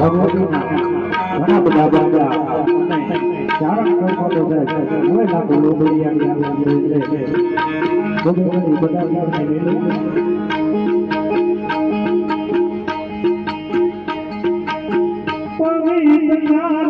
ઘણા બધા બાબા ચારણ કરતો જાય હોય ના તો લોબડિયા છે બધું બધા પવિત્ર